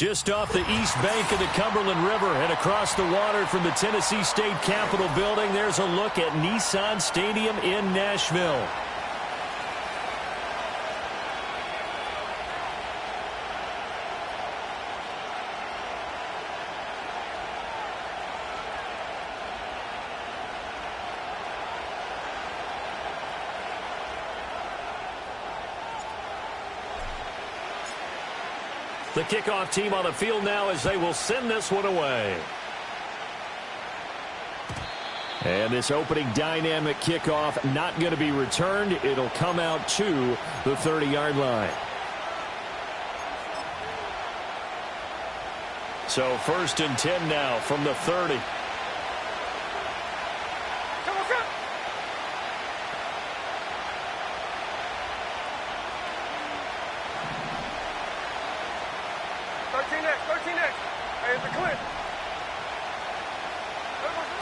Just off the east bank of the Cumberland River and across the water from the Tennessee State Capitol building, there's a look at Nissan Stadium in Nashville. The kickoff team on the field now as they will send this one away. And this opening dynamic kickoff not going to be returned. It'll come out to the 30-yard line. So 1st and 10 now from the 30.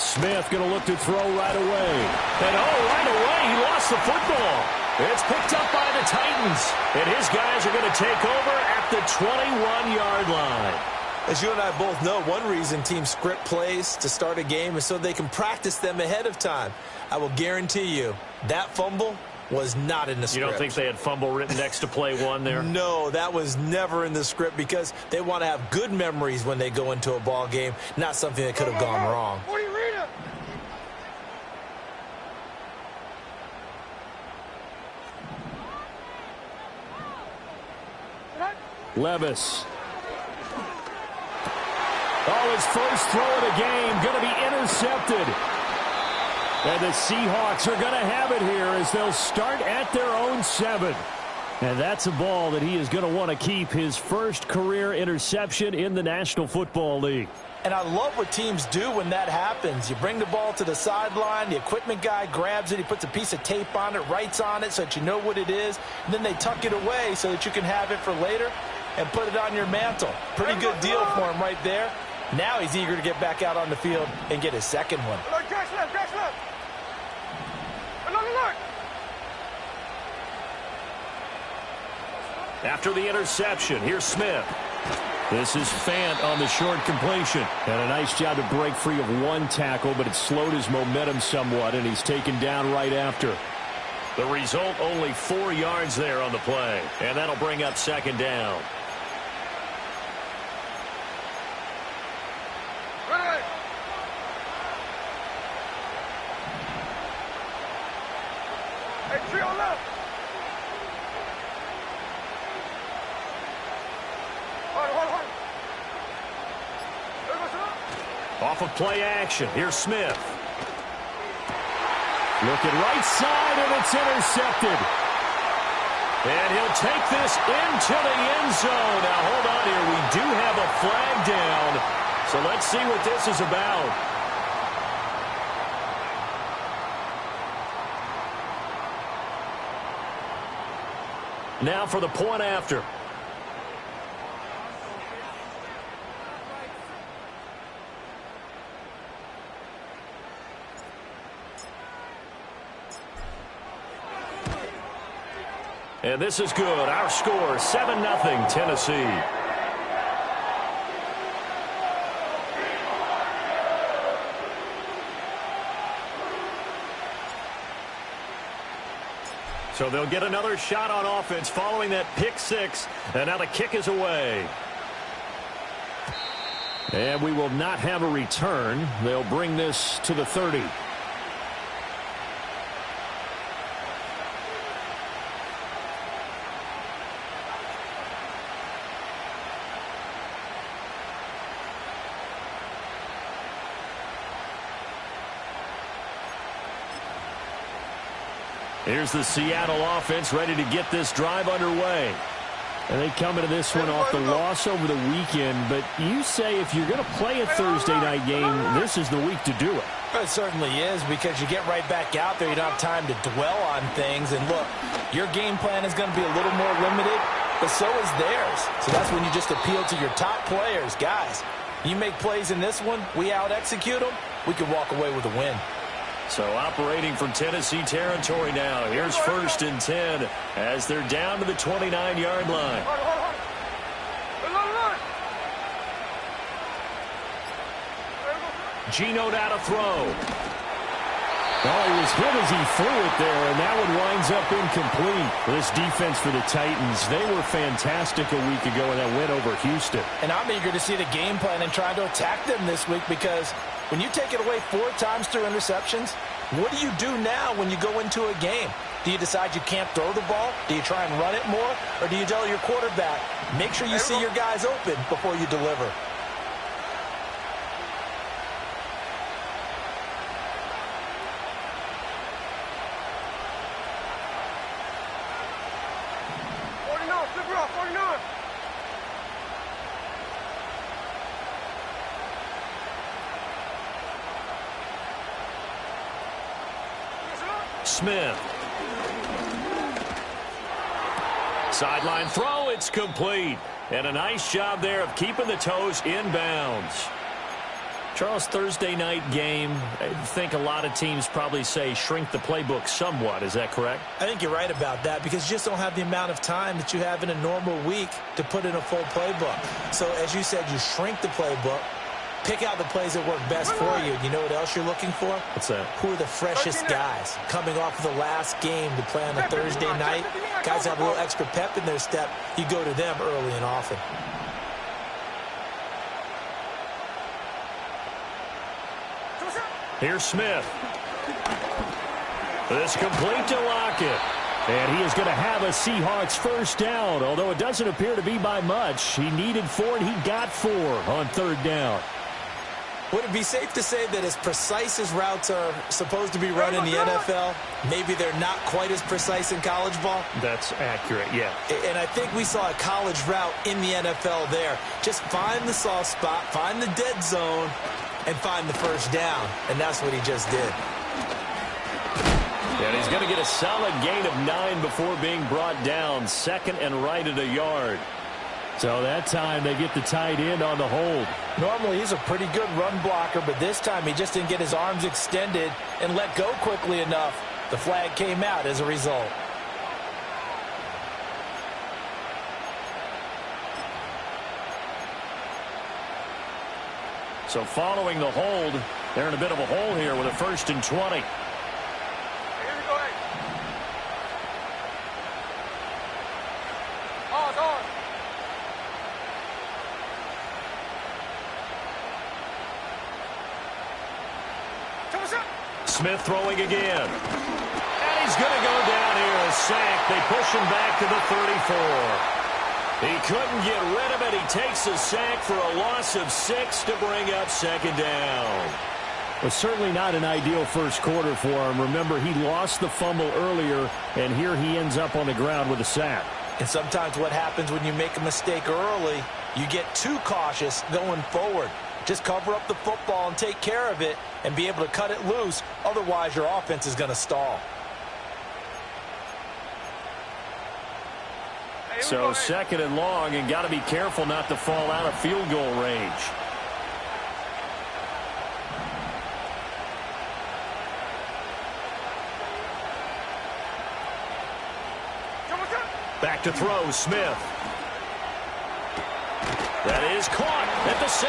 Smith going to look to throw right away. And right away, he lost the football. It's picked up by the Titans. And his guys are going to take over at the 21-yard line. As you and I both know, one reason teams script plays to start a game is so they can practice them ahead of time. I will guarantee you that fumble was not in the script. You don't think they had fumble written next to play one there? No, that was never in the script because they want to have good memories when they go into a ball game, not something that could have gone wrong. Levis. His first throw of the game going to be intercepted. And the Seahawks are going to have it here as they'll start at their own 7. And that's a ball that he is going to want to keep, his first career interception in the National Football League. And I love what teams do when that happens. You bring the ball to the sideline, the equipment guy grabs it, he puts a piece of tape on it, writes on it so that you know what it is, and then they tuck it away so that you can have it for later and put it on your mantle. Pretty good deal for him right there. Now he's eager to get back out on the field and get his second one. After the interception, here's Smith. This is Fant on the short completion. And a nice job to break free of one tackle, but it slowed his momentum somewhat, and he's taken down right after. The result, only 4 yards there on the play. And that'll bring up 2nd down. Off of play action, here's Smith. Looking right side, and it's intercepted. And he'll take this into the end zone. Now, hold on here. We do have a flag down. So let's see what this is about. Now for the point after. And this is good. Our score, 7-0 Tennessee. So they'll get another shot on offense following that pick 6. And now the kick is away. And we will not have a return. They'll bring this to the 30. Here's the Seattle offense ready to get this drive underway. And they come into this one off the loss over the weekend. But you say if you're going to play a Thursday night game, this is the week to do it. It certainly is, because you get right back out there. You don't have time to dwell on things. And look, your game plan is going to be a little more limited, but so is theirs. So that's when you just appeal to your top players. Guys, you make plays in this one, we out-execute them, we can walk away with a win. So operating from Tennessee territory now. Here's 1st and 10 as they're down to the 29-yard line. Geno now to throw. Oh, he was hit as he threw it there, and that one winds up incomplete. This defense for the Titans, they were fantastic a week ago in that win over Houston. And I'm eager to see the game plan and try to attack them this week, because when you take it away 4 times through interceptions, what do you do now when you go into a game? Do you decide you can't throw the ball? Do you try and run it more? Or do you tell your quarterback, make sure you see your guys open before you deliver? Smith. Sideline throw, it's complete. And a nice job there of keeping the toes inbounds. Charles, Thursday night game, I think a lot of teams probably say shrink the playbook somewhat. Is that correct? I think you're right about that, because you just don't have the amount of time that you have in a normal week to put in a full playbook. So as you said, you shrink the playbook. Pick out the plays that work best for you. You know what else you're looking for? What's that? Who are the freshest guys coming off of the last game to play on a Thursday night? Guys have a little extra pep in their step. You go to them early and often. Here's Smith. This complete to Lockett. And he is going to have a Seahawks first down, although it doesn't appear to be by much. He needed 4, and he got 4 on 3rd down. Would it be safe to say that as precise as routes are supposed to be run in the NFL, maybe they're not quite as precise in college ball? That's accurate, yeah. And I think we saw a college route in the NFL there. Just find the soft spot, find the dead zone, and find the first down. And that's what he just did. And he's going to get a solid gain of 9 before being brought down. 2nd and right at a yard. So that time they get the tight end on the hold. Normally he's a pretty good run blocker, but this time he just didn't get his arms extended and let go quickly enough. The flag came out as a result. So following the hold, they're in a bit of a hole here with a 1st and 20. Smith throwing again. And he's going to go down here, a sack. They push him back to the 34. He couldn't get rid of it. He takes a sack for a loss of 6 to bring up 2nd down. Well, certainly not an ideal first quarter for him. Remember, he lost the fumble earlier, and here he ends up on the ground with a sack. And sometimes what happens when you make a mistake early, you get too cautious going forward. Just cover up the football and take care of it and be able to cut it loose. Otherwise, your offense is going to stall. So 2nd and long, and got to be careful not to fall out of field goal range. Back to throw, Smith. That is caught at the 7.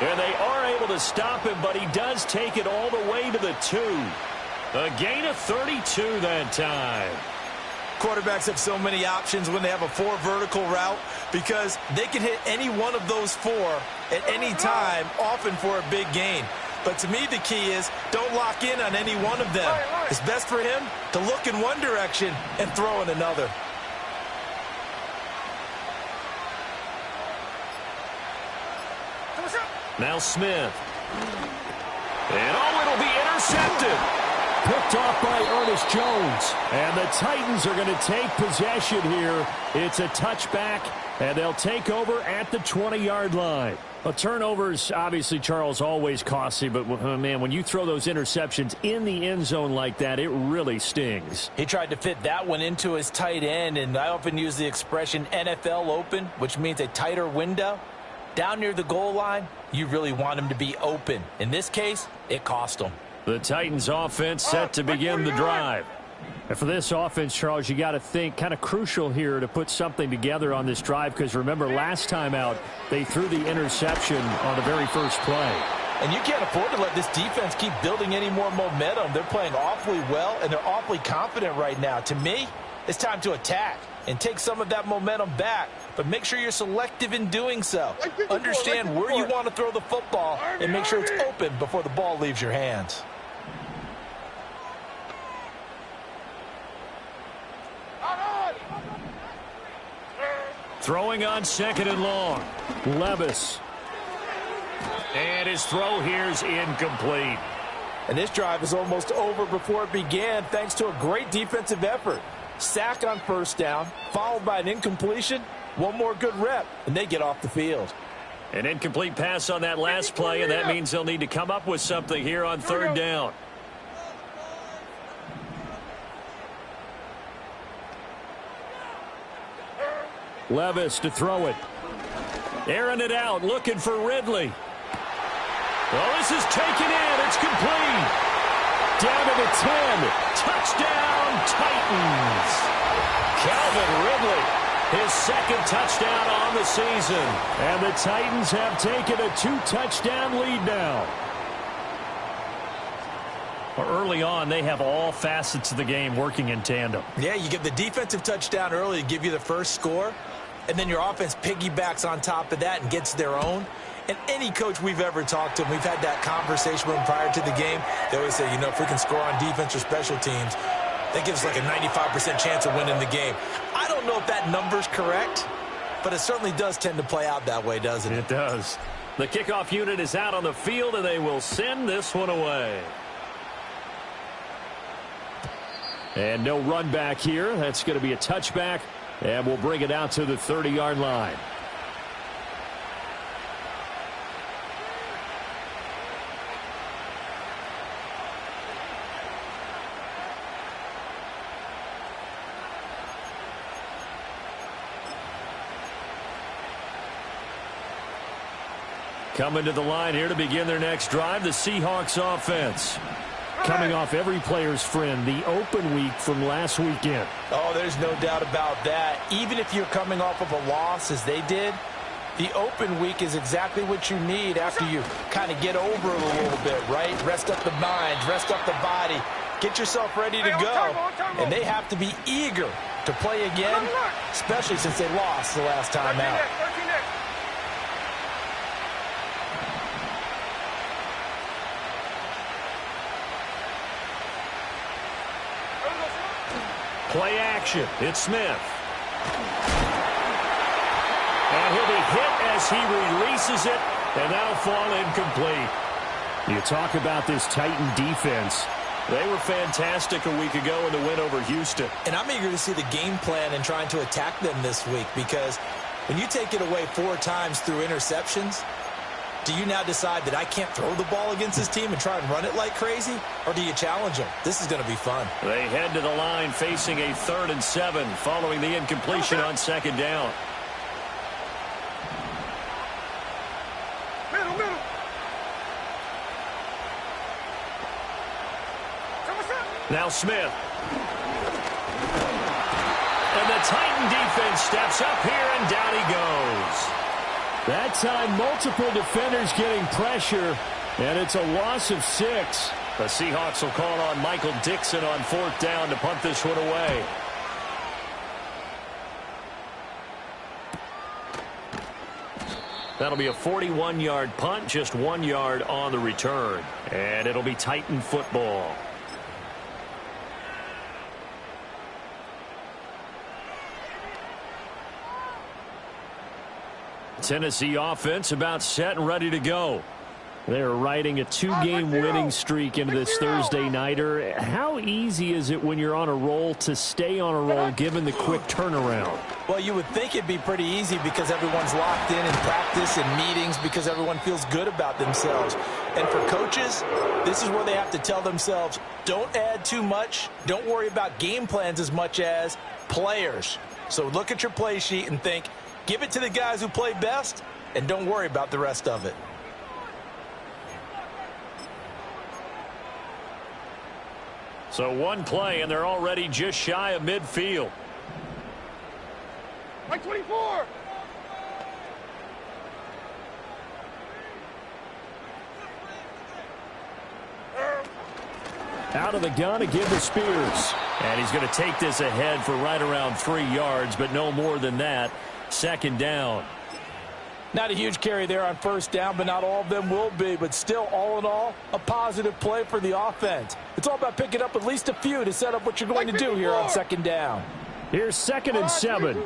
And they are able to stop him, but he does take it all the way to the 2. A gain of 32 that time. Quarterbacks have so many options when they have a 4 vertical route, because they can hit any one of those 4 at any time, often for a big gain. But to me, the key is don't lock in on any one of them. It's best for him to look in one direction and throw in another. Now Smith. And oh, it'll be intercepted. Picked off by Ernest Jones. And the Titans are going to take possession here. It's a touchback, and they'll take over at the 20-yard line. Well, turnovers, obviously, Charles, always costly. But, man, when you throw those interceptions in the end zone like that, it really stings. He tried to fit that one into his tight end, and I often use the expression NFL open, which means a tighter window. Down near the goal line, you really want him to be open. In this case, it cost him. The Titans offense set to begin the drive. And for this offense, Charles, you got to think kind of crucial here to put something together on this drive, because remember last time out, they threw the interception on the very first play. And you can't afford to let this defense keep building any more momentum. They're playing awfully well, and they're awfully confident right now. To me, it's time to attack and take some of that momentum back, but make sure you're selective in doing so. Understand where you want to throw the football and make sure it's open before the ball leaves your hands. Throwing on 2nd and long. Levis. And his throw here is incomplete. And this drive is almost over before it began thanks to a great defensive effort. Sack on 1st down, followed by an incompletion. One more good rep, and they get off the field. An incomplete pass on that last play, and that means they'll need to come up with something here on 3rd down. Levis to throw it. Airing it out, looking for Ridley. Well, this is taken in. It's complete. Down to the 10. Touchdown, Titans. Calvin Ridley, his 2nd touchdown on the season. And the Titans have taken a 2-touchdown lead now. Early on, they have all facets of the game working in tandem. Yeah, you get the defensive touchdown early to give you the first score, and then your offense piggybacks on top of that and gets their own. And any coach we've ever talked to, we've had that conversation with them prior to the game. They always say, you know, if we can score on defense or special teams, that gives like a 95% chance of winning the game. I don't know if that number's correct, but it certainly does tend to play out that way, doesn't it? It does. The kickoff unit is out on the field, and they will send this one away. And no run back here. That's going to be a touchback, and we'll bring it out to the 30-yard line. Coming to the line here to begin their next drive, the Seahawks offense. Coming off every player's friend, the open week from last weekend. Oh, there's no doubt about that. Even if you're coming off of a loss, as they did, the open week is exactly what you need after you kind of get over it a little bit, right? Rest up the mind, rest up the body, get yourself ready to go. And they have to be eager to play again, especially since they lost the last time out. Play action. It's Smith. And he'll be hit as he releases it, and that'll fall incomplete. You talk about this Titan defense. They were fantastic a week ago in the win over Houston. And I'm eager to see the game plan and trying to attack them this week, because when you take it away 4 times through interceptions, do you now decide that I can't throw the ball against this team and try and run it like crazy? Or do you challenge them? This is going to be fun. They head to the line facing a 3rd and 7 following the incompletion on 2nd down. Middle. Now Smith. And the Titan defense steps up here, and down he goes. That time, multiple defenders getting pressure, and it's a loss of 6. The Seahawks will call on Michael Dixon on 4th down to punt this one away. That'll be a 41-yard punt, just 1 yard on the return. And it'll be Titan football. Tennessee offense about set and ready to go. They're riding a 2-game winning streak into this Thursday nighter. How easy is it when you're on a roll to stay on a roll given the quick turnaround? Well, you would think it'd be pretty easy because everyone's locked in practice and meetings, because everyone feels good about themselves. And for coaches, this is where they have to tell themselves, don't add too much. Don't worry about game plans as much as players. So look at your play sheet and think, give it to the guys who play best, and don't worry about the rest of it. So one play, and they're already just shy of midfield. Like 24. Out of the gun to give to Spears. And he's going to take this ahead for right around 3 yards, but no more than that. Second down. Not a huge carry there on first down, but not all of them will be. But still, all in all, a positive play for the offense. It's all about picking up at least a few to set up what you're going to do here on second down. Here's 2nd and 7.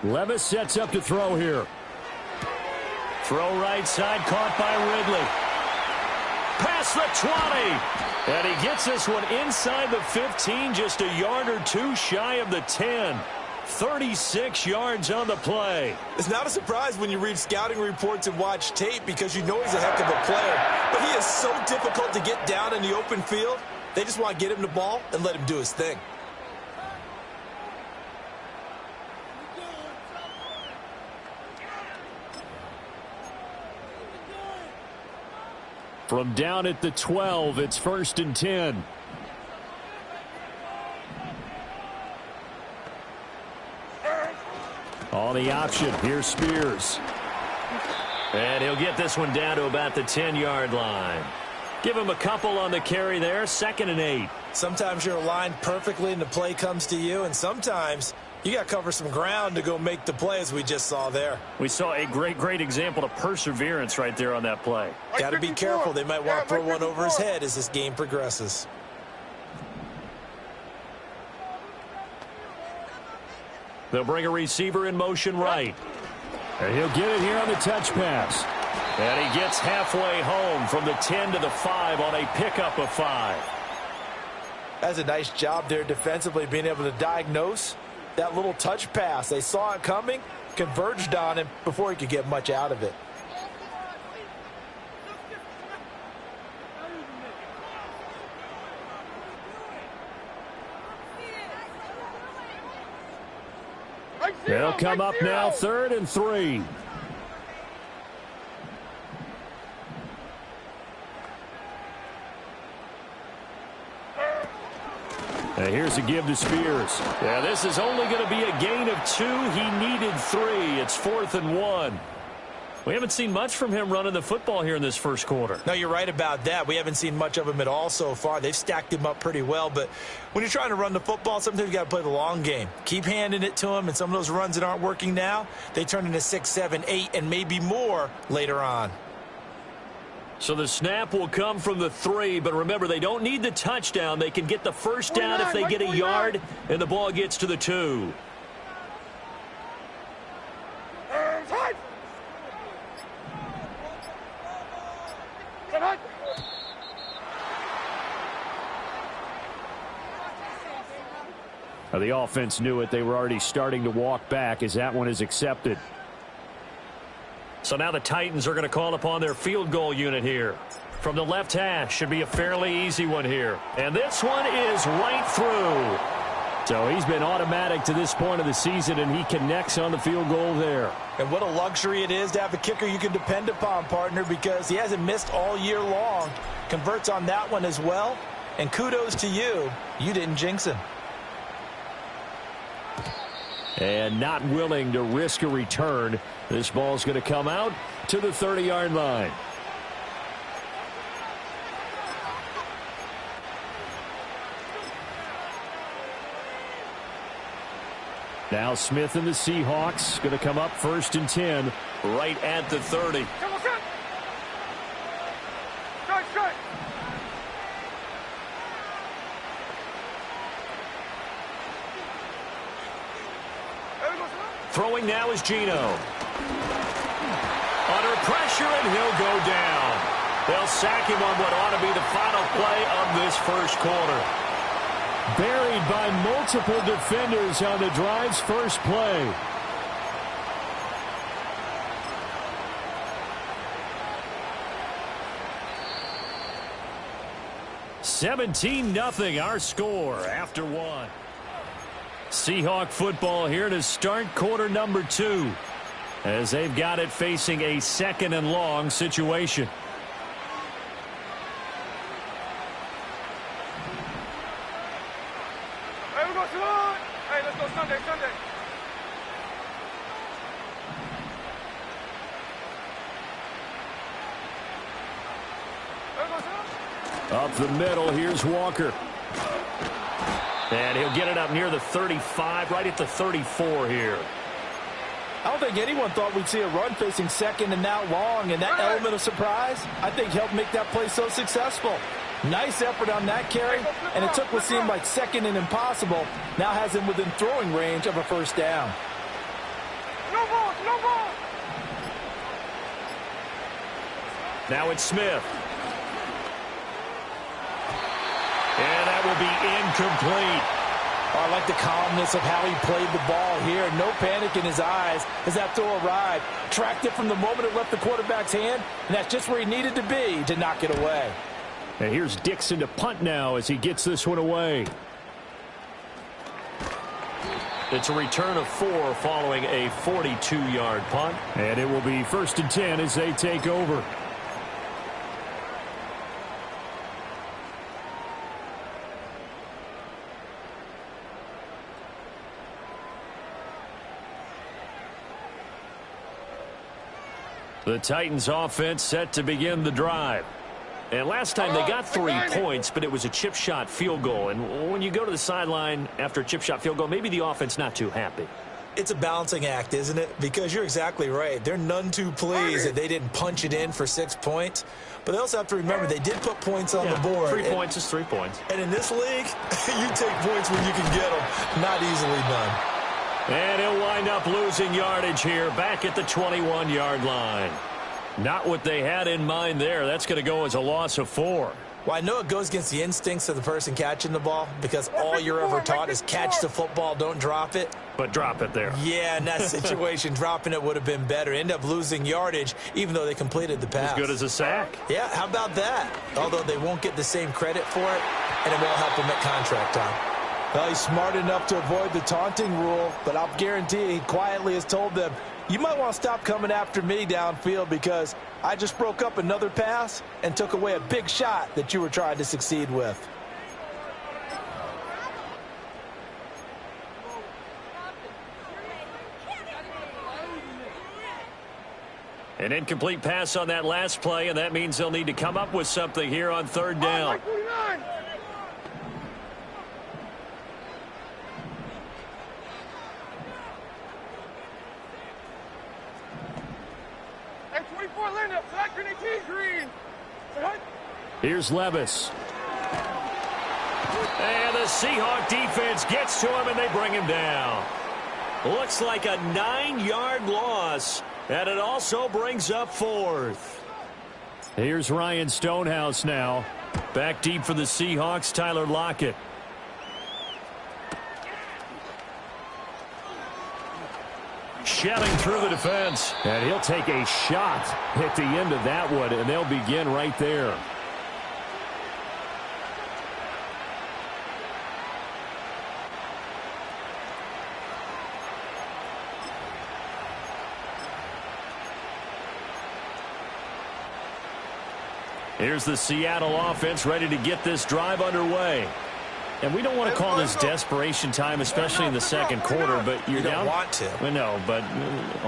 Levis sets up to throw here. Throw right side, caught by Ridley. Past the 20. And he gets this one inside the 15, just a yard or two shy of the 10. 36 yards on the play. It's not a surprise when you read scouting reports and watch tape because you know he's a heck of a player. But he is so difficult to get down in the open field. They just want to get him the ball and let him do his thing. From down at the 12, it's 1st and 10. On the option, here's Spears. And he'll get this one down to about the 10-yard line. Give him a couple on the carry there, 2nd and 8. Sometimes you're aligned perfectly and the play comes to you, and sometimes you got to cover some ground to go make the play, as we just saw there. We saw a great example of perseverance right there on that play. Got to be careful. They might want to throw one over his head as this game progresses. They'll bring a receiver in motion right. And he'll get it here on the touch pass. And he gets halfway home from the 10 to the 5 on a pickup of 5. That's a nice job there defensively, being able to diagnose that little touch pass. They saw it coming, converged on him before he could get much out of it. They'll come up now, 3rd and 3. And here's a give to Spears. Yeah, this is only going to be a gain of 2. He needed 3. It's 4th and 1. We haven't seen much from him running the football here in this first quarter. No, you're right about that. We haven't seen much of him at all so far. They've stacked him up pretty well, but when you're trying to run the football, sometimes you got to play the long game. Keep handing it to him, and some of those runs that aren't working now, they turn into 6, 7, 8, and maybe more later on. So the snap will come from the 3, but remember, they don't need the touchdown. They can get the first down if they get a yard, and the ball gets to the 2. Now, the offense knew it. They were already starting to walk back as that one is accepted. So now the Titans are going to call upon their field goal unit here. From the left hash, should be a fairly easy one here. And this one is right through. So he's been automatic to this point of the season, and he connects on the field goal there. And what a luxury it is to have a kicker you can depend upon, partner, because he hasn't missed all year long. Converts on that one as well. And kudos to you. You didn't jinx him. And not willing to risk a return. This ball's going to come out to the 30-yard line. Now Smith and the Seahawks going to come up 1st and 10 right at the 30. Throwing now is Geno. Under pressure, and he'll go down. They'll sack him on what ought to be the final play of this first quarter. Buried by multiple defenders on the drive's first play. (17-0) our score after 1. Seahawk football here to start quarter number 2 as they've got it facing a 2nd and long situation. Up the middle, here's Walker. And he'll get it up near the 35, right at the 34 here. I don't think anyone thought we'd see a run facing second and now long, and that element of surprise, I think, helped make that play so successful. Nice effort on that carry, and it took what seemed like second and impossible, now has him within throwing range of a first down. No ball, no ball. Now it's Smith. And that will be incomplete. Oh, I like the calmness of how he played the ball here. No panic in his eyes as that throw arrived. Tracked it from the moment it left the quarterback's hand, and that's just where he needed to be to knock it away. And here's Dixon to punt now as he gets this one away. It's a return of 4 following a 42-yard punt. And it will be 1st and 10 as they take over. The Titans offense set to begin the drive. And last time they got 3 points, but it was a chip shot field goal. And when you go to the sideline after a chip shot field goal, maybe the offense not too happy. It's a balancing act, isn't it? Because you're exactly right. They're none too pleased that they didn't punch it in for 6 points. But they also have to remember they did put points on the board. 3 points is 3 points. And in this league, you take points when you can get them. Not easily done. And he'll wind up losing yardage here back at the 21-yard line. Not what they had in mind there. That's going to go as a loss of 4. Well, I know it goes against the instincts of the person catching the ball because all you're ever taught is catch the football, don't drop it. But drop it there. Yeah, in that situation, dropping it would have been better. End up losing yardage even though they completed the pass. As good as a sack. Yeah, how about that? Although they won't get the same credit for it, and it won't help them at contract time. Well, he's smart enough to avoid the taunting rule, but I'll guarantee he quietly has told them, you might want to stop coming after me downfield because I just broke up another pass and took away a big shot that you were trying to succeed with. An incomplete pass on that last play, and that means they'll need to come up with something here on 3rd down. Here's Levis. And the Seahawk defense gets to him, and they bring him down. Looks like a 9-yard loss, and it also brings up 4th. Here's Ryan Stonehouse now. Back deep for the Seahawks, Tyler Lockett. Shelling through the defense. And he'll take a shot at the end of that one, and they'll begin right there. Here's the Seattle offense ready to get this drive underway. And we don't want to call this desperation time, especially in the second quarter, but you're down. You don't want to. Well, no, but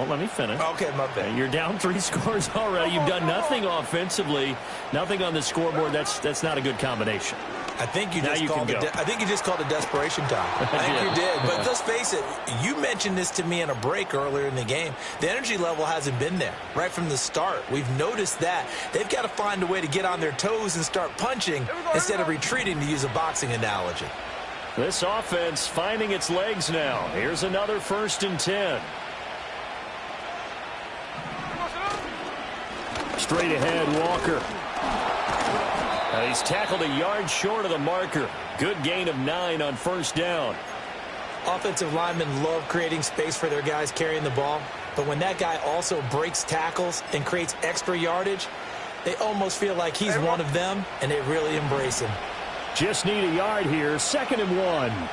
let me finish. Okay, my bad. You're down 3 scores already. You've done nothing offensively, nothing on the scoreboard. That's not a good combination. I think you just called it desperation time. I think you did. But let's face it, you mentioned this to me in a break earlier in the game. The energy level hasn't been there right from the start. We've noticed that. They've got to find a way to get on their toes and start punching instead of retreating, to use a boxing analogy. This offense finding its legs now. Here's another 1st and 10. Straight ahead, Walker. He's tackled a yard short of the marker. Good gain of 9 on 1st down. Offensive linemen love creating space for their guys carrying the ball, but when that guy also breaks tackles and creates extra yardage, they almost feel like he's one of them, and they really embrace him. Just need a yard here, 2nd and 1.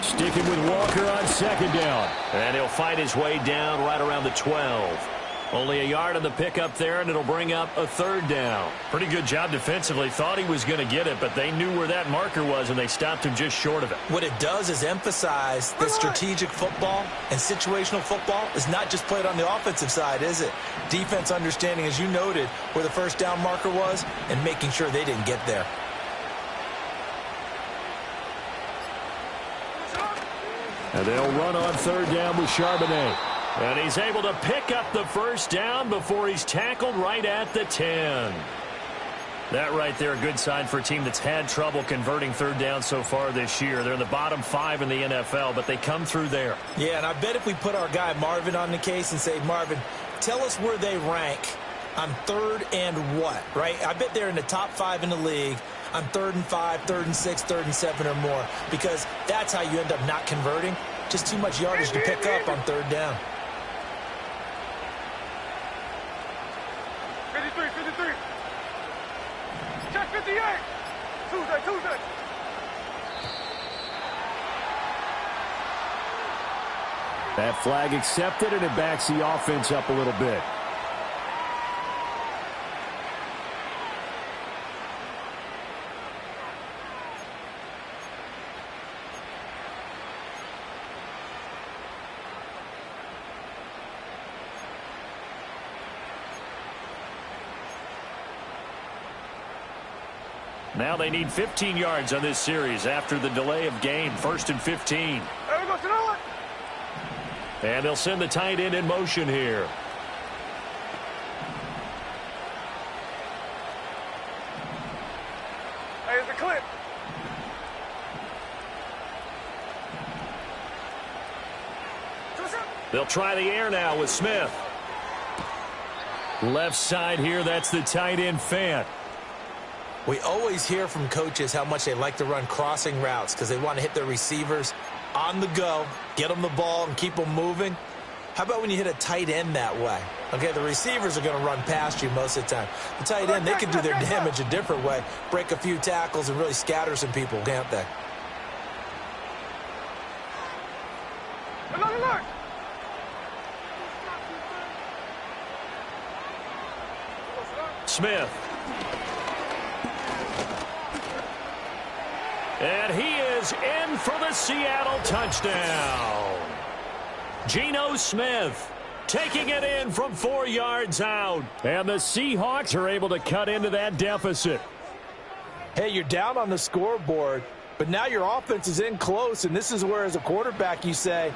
Sticking with Walker on 2nd down. And he'll fight his way down right around the 12. Only a yard on the pickup there, and it'll bring up a 3rd down. Pretty good job defensively. Thought he was going to get it, but they knew where that marker was, and they stopped him just short of it. What it does is emphasize that strategic football and situational football is not just played on the offensive side, is it? Defense understanding, as you noted, where the 1st down marker was and making sure they didn't get there. And they'll run on 3rd down with Charbonnet. And he's able to pick up the 1st down before he's tackled right at the 10. That right there, a good sign for a team that's had trouble converting 3rd down so far this year. They're in the bottom 5 in the NFL, but they come through there. Yeah, and I bet if we put our guy Marvin on the case and say, Marvin, tell us where they rank on 3rd and what, right? I bet they're in the top 5 in the league on 3rd and 5, 3rd and 6, 3rd and 7 or more, because that's how you end up not converting. Just too much yardage to pick up on 3rd down. 53. Check 58. Tuesday. That flag accepted, and it backs the offense up a little bit. Now they need 15 yards on this series after the delay of game. 1st and 15. And they'll send the tight end in motion here. Hey, it's a clip. They'll try the air now with Smith. Left side here, that's the tight end Fant. We always hear from coaches how much they like to run crossing routes because they want to hit their receivers on the go, get them the ball, and keep them moving. How about when you hit a tight end that way? Okay, the receivers are going to run past you most of the time. The tight end, they can do their damage a different way, break a few tackles and really scatter some people, can't they? Look. Smith. And he is in for the Seattle touchdown. Geno Smith taking it in from 4 yards out. And the Seahawks are able to cut into that deficit. Hey, you're down on the scoreboard, but now your offense is in close, and this is where, as a quarterback, you say,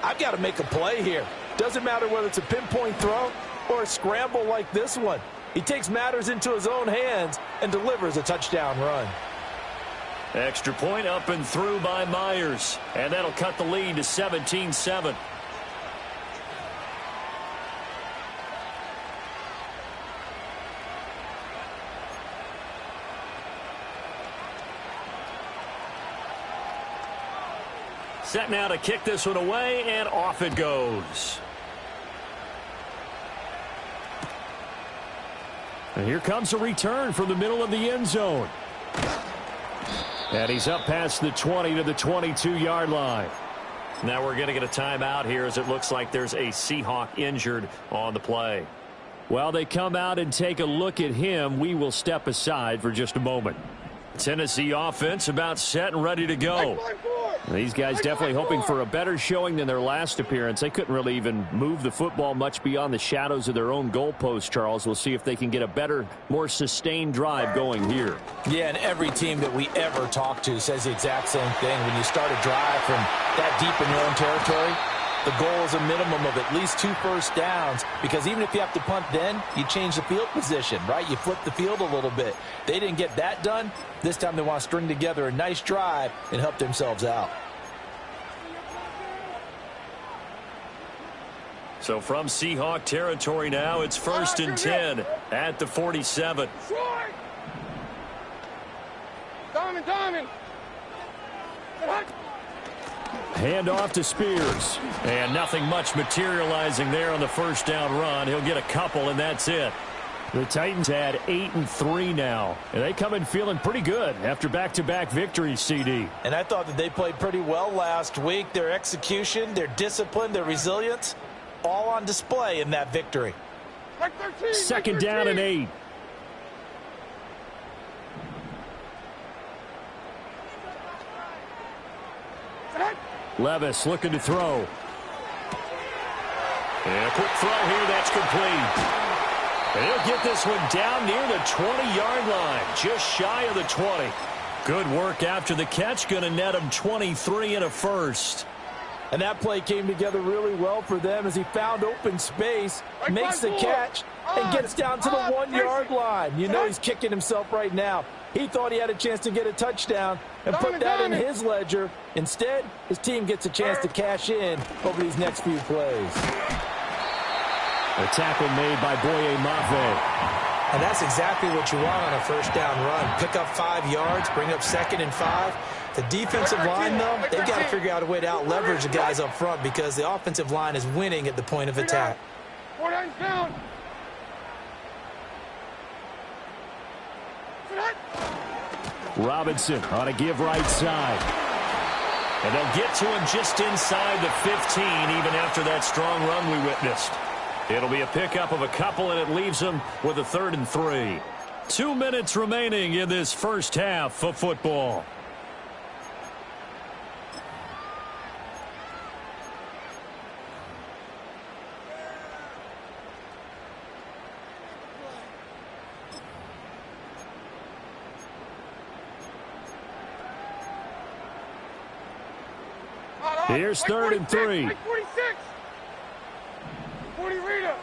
I've got to make a play here. Doesn't matter whether it's a pinpoint throw or a scramble like this one. He takes matters into his own hands and delivers a touchdown run. Extra point up and through by Myers. And that'll cut the lead to 17-7. Set now to kick this one away, and off it goes. And here comes a return from the middle of the end zone. And he's up past the 20 to the 22-yard line. Now we're going to get a timeout here as it looks like there's a Seahawk injured on the play. While they come out and take a look at him, we will step aside for just a moment. Tennessee offense about set and ready to go. These guys definitely hoping for a better showing than their last appearance. They couldn't really even move the football much beyond the shadows of their own goalpost, Charles. We'll see if they can get a better, more sustained drive going here. Yeah, and every team that we ever talk to says the exact same thing. When you start a drive from that deep in your own territory, the goal is a minimum of at least 2 first downs, because even if you have to punt then, you change the field position, right? You flip the field a little bit. They didn't get that done. This time they want to string together a nice drive and help themselves out. So from Seahawk territory now, it's 1st and 10 at the 47. Diamond. Hand off to Spears. And nothing much materializing there on the first down run. He'll get a couple, and that's it. The Titans had 8-3 now, and they come in feeling pretty good after back-to-back victories, CD. And I thought that they played pretty well last week. Their execution, their discipline, their resilience, all on display in that victory. Like 13. Second like 13. down and 8. Levis looking to throw. And a quick throw here, that's complete. And he'll get this one down near the 20-yard line, just shy of the 20. Good work after the catch, going to net him 23 and a first. And that play came together really well for them as he found open space, makes the catch, and gets down to the 1-yard line. You know he's kicking himself right now. He thought he had a chance to get a touchdown and put that in his ledger. Instead, his team gets a chance to cash in over these next few plays. A tackle made by Boye Mafe. And that's exactly what you want on a first down run. Pick up 5 yards, bring up 2nd and 5. The defensive line, though, they've got to figure out a way to out-leverage the guys up front because the offensive line is winning at the point of attack. 4 hands down. Robinson on a give right side. And they'll get to him just inside the 15, even after that strong run we witnessed. It'll be a pickup of a couple, and it leaves them with a 3rd and 3. 2 minutes remaining in this first half of football. Here's 3rd and 3. Like 46. 40 Rita.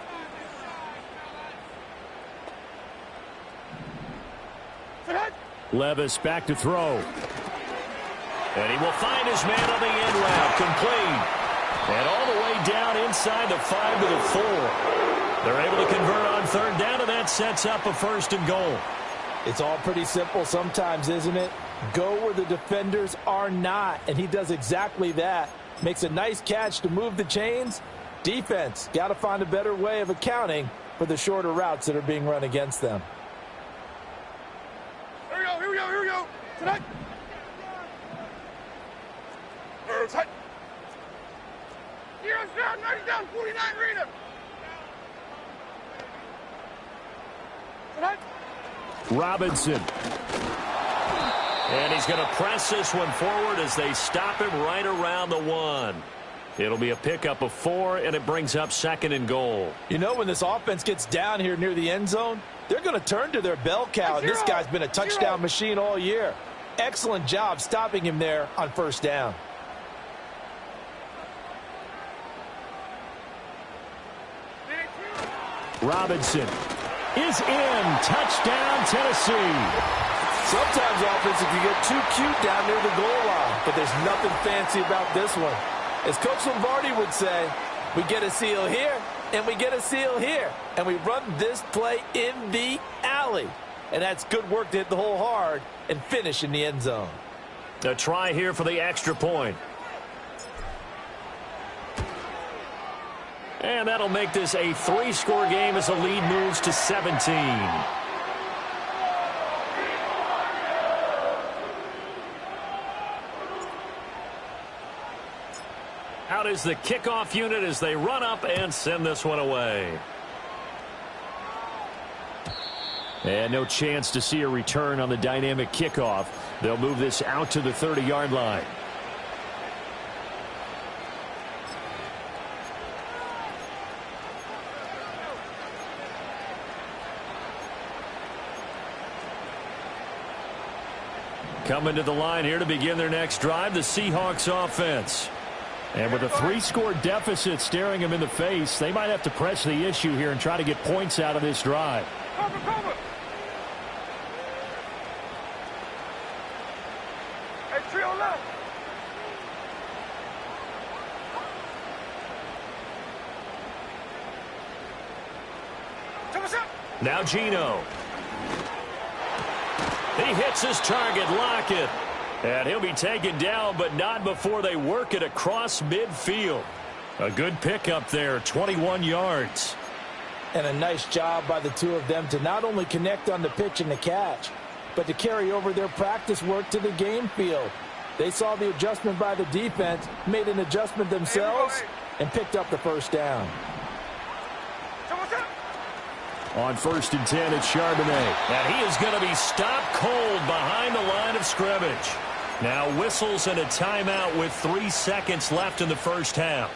Levis back to throw. And he will find his man on the end route, complete. And all the way down inside the 5 to the 4. They're able to convert on 3rd down, and that sets up a 1st and goal. It's all pretty simple sometimes, isn't it? Go where the defenders are not, and he does exactly that. Makes a nice catch to move the chains. Defense, got to find a better way of accounting for the shorter routes that are being run against them. Here we go, here we go, here we go. Tonight. Tight. Heroes down, 90 down, 49 Rita. Tonight. Robinson. And he's going to press this one forward as they stop him right around the 1. It'll be a pickup of 4, and it brings up 2nd and goal. You know, when this offense gets down here near the end zone, they're going to turn to their bell cow, and this guy's been a touchdown machine all year. Excellent job stopping him there on 1st down. Robinson is in. Touchdown, Tennessee. Sometimes offense, if you get too cute down near the goal line, but there's nothing fancy about this one. As Coach Lombardi would say, we get a seal here, and we get a seal here, and we run this play in the alley. And that's good work to hit the hole hard and finish in the end zone. A try here for the extra point. And that'll make this a 3-score game as the lead moves to 17. Out is the kickoff unit as they run up and send this one away. And no chance to see a return on the dynamic kickoff. They'll move this out to the 30-yard line. Coming to the line here to begin their next drive, the Seahawks offense. And with a 3-score deficit staring them in the face, they might have to press the issue here and try to get points out of this drive. Cover, cover. Hey, trio left. Now Gino. He hits his target, Lockett. And he'll be taken down, but not before they work it across midfield. A good pickup there, 21 yards. And a nice job by the two of them to not only connect on the pitch and the catch, but to carry over their practice work to the game field. They saw the adjustment by the defense, made an adjustment themselves, and picked up the 1st down. on 1st and 10 at Charbonnet. And he is going to be stopped cold behind the line of scrimmage. Now whistles and a timeout with 3 seconds left in the first half.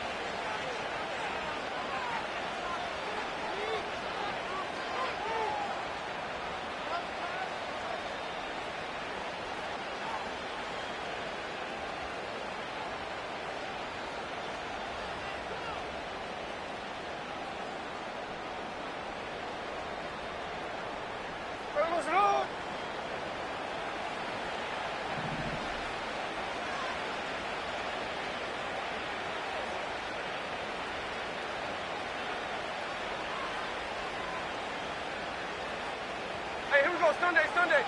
Sunday.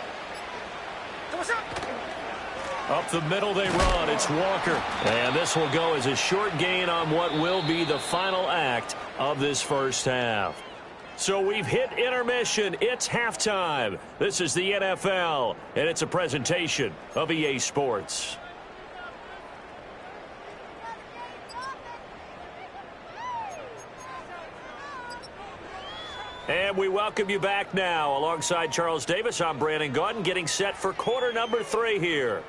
Up the middle they run. It's Walker. And this will go as a short gain on what will be the final act of this first half. So we've hit intermission. It's halftime. This is the NFL, and it's a presentation of EA Sports. And we welcome you back now. Alongside Charles Davis, I'm Brandon Gaudin, getting set for quarter number 3 here.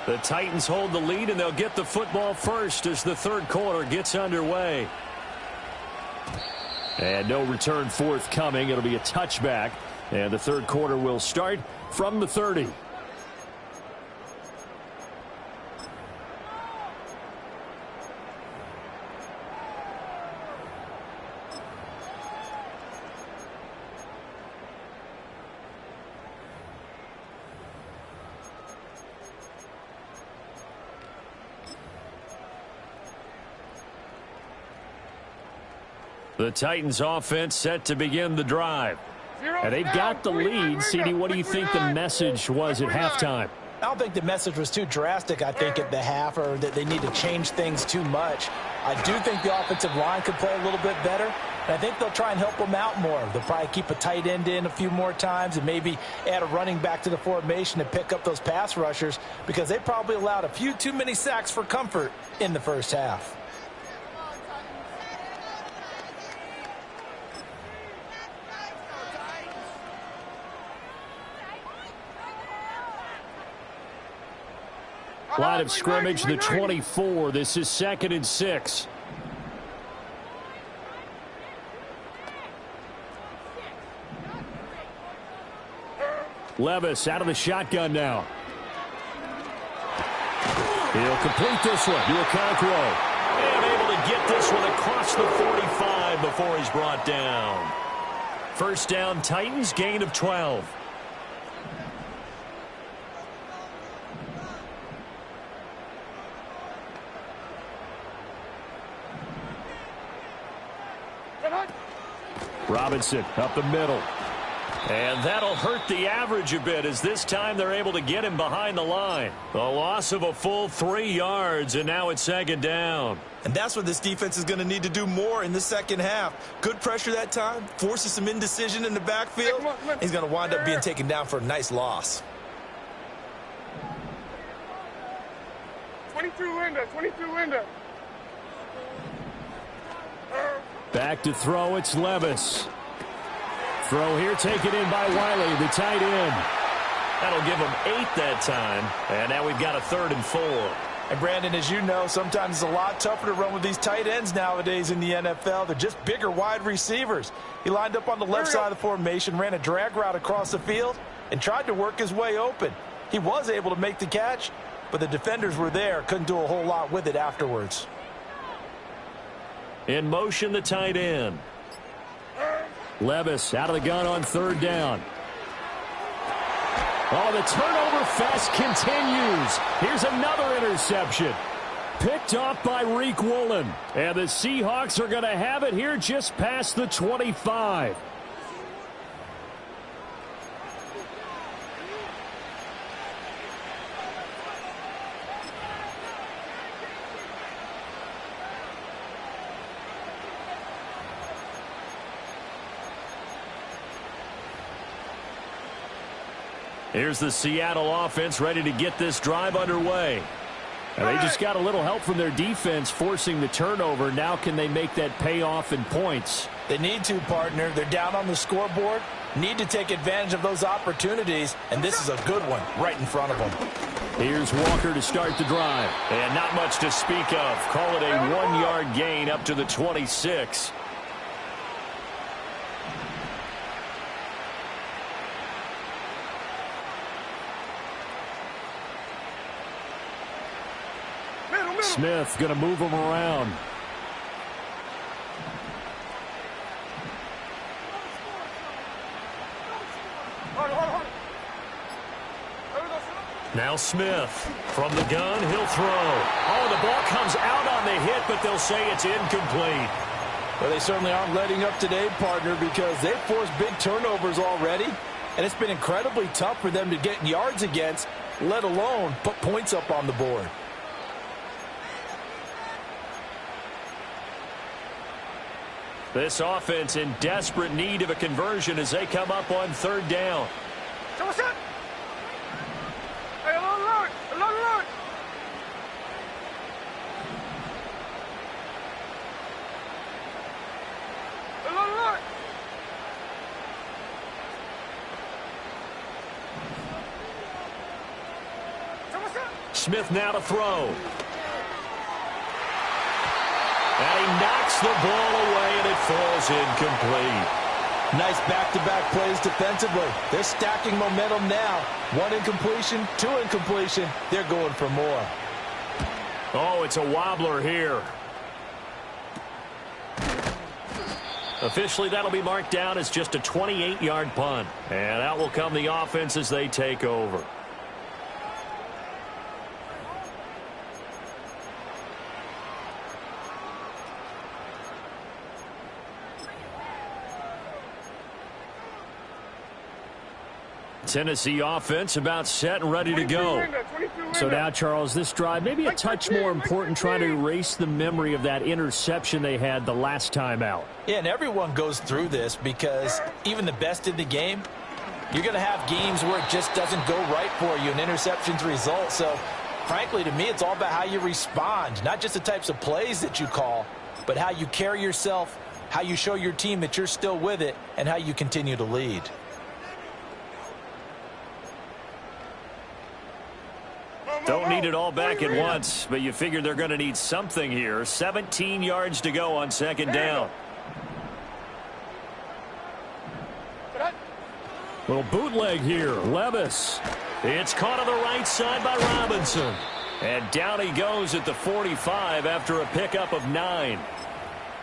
The Titans hold the lead, and they'll get the football first as the third quarter gets underway. And no return forthcoming. It'll be a touchback, and the third quarter will start from the 30. The Titans offense set to begin the drive. And they've got the lead. CD, what do you think the message was at halftime? I don't think the message was too drastic, I think, at the half, or that they need to change things too much. I do think the offensive line could play a little bit better, and I think they'll try and help them out more. They'll probably keep a tight end in a few more times and maybe add a running back to the formation to pick up those pass rushers, because they probably allowed a few too many sacks for comfort in the first half. Line of scrimmage, the 24. This is 2nd and 6. Levis out of the shotgun now. He'll complete this one to Okonkwo. And able to get this one across the 45 before he's brought down. First down, Titans, gain of 12. Robinson up the middle. And that'll hurt the average a bit, as this time they're able to get him behind the line. A loss of a full 3 yards, and now it's 2nd down. And that's what this defense is going to need to do more in the second half. Good pressure that time, forces some indecision in the backfield. He's going to wind up being taken down for a nice loss. 22 window. Back to throw, it's Levis. Throw here taken in by Wiley, the tight end. That'll give him 8 that time. And now we've got a 3rd and 4. And Brandon, as you know, sometimes it's a lot tougher to run with these tight ends nowadays in the NFL. They're just bigger wide receivers. He lined up on the left side of the formation, ran a drag route across the field, and tried to work his way open. He was able to make the catch, but the defenders were there, couldn't do a whole lot with it afterwards. In motion, the tight end. Levis out of the gun on 3rd down. Oh, the turnover fest continues. Here's another interception. Picked off by Reek Woolen. And the Seahawks are going to have it here just past the 25. Here's the Seattle offense ready to get this drive underway. And they just got a little help from their defense forcing the turnover. Now can they make that pay off in points? They need to, partner. They're down on the scoreboard. Need to take advantage of those opportunities, and this is a good one right in front of them. Here's Walker to start the drive. And not much to speak of. Call it a 1-yard gain up to the 26. Smith going to move him around. Now Smith from the gun, he'll throw. Oh, the ball comes out on the hit, but they'll say it's incomplete. Well, they certainly aren't letting up today, partner, because they've forced big turnovers already, and it's been incredibly tough for them to get yards against, let alone put points up on the board. This offense in desperate need of a conversion as they come up on 3rd down. Smith now to throw. And he knocks the ball away, and it falls incomplete. Nice back-to-back plays defensively. They're stacking momentum now. 1 incompletion, 2 incompletion. They're going for more. Oh, it's a wobbler here. Officially, that'll be marked down as just a 28-yard punt. And out will come the offense as they take over. Tennessee offense about set and ready to go. So now, Charles, this drive maybe a touch more important, trying to erase the memory of that interception they had the last time out. Yeah, and everyone goes through this because even the best in the game, you're going to have games where it just doesn't go right for you, and interceptions result. So, frankly, to me, it's all about how you respond, not just the types of plays that you call, but how you carry yourself, how you show your team that you're still with it, and how you continue to lead. Don't need it all back at once, but you figure they're going to need something here. 17 yards to go on 2nd down. Little bootleg here. Levis. It's caught on the right side by Robinson. And down he goes at the 45 after a pickup of 9.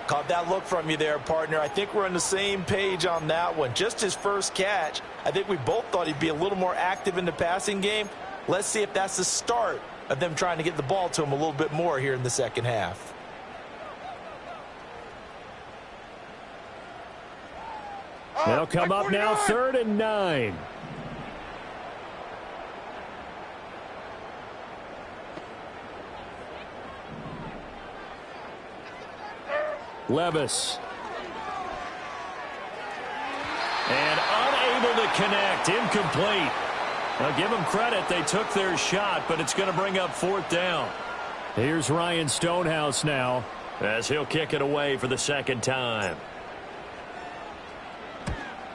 Caught that look from you there, partner. I think we're on the same page on that one. Just his first catch. I think we both thought he'd be a little more active in the passing game. Let's see if that's the start of them trying to get the ball to him a little bit more here in the second half. They'll come up now, 3rd and 9. Levis. And unable to connect. Incomplete. Now, give them credit. They took their shot, but it's going to bring up 4th down. Here's Ryan Stonehouse now, as he'll kick it away for the 2nd time.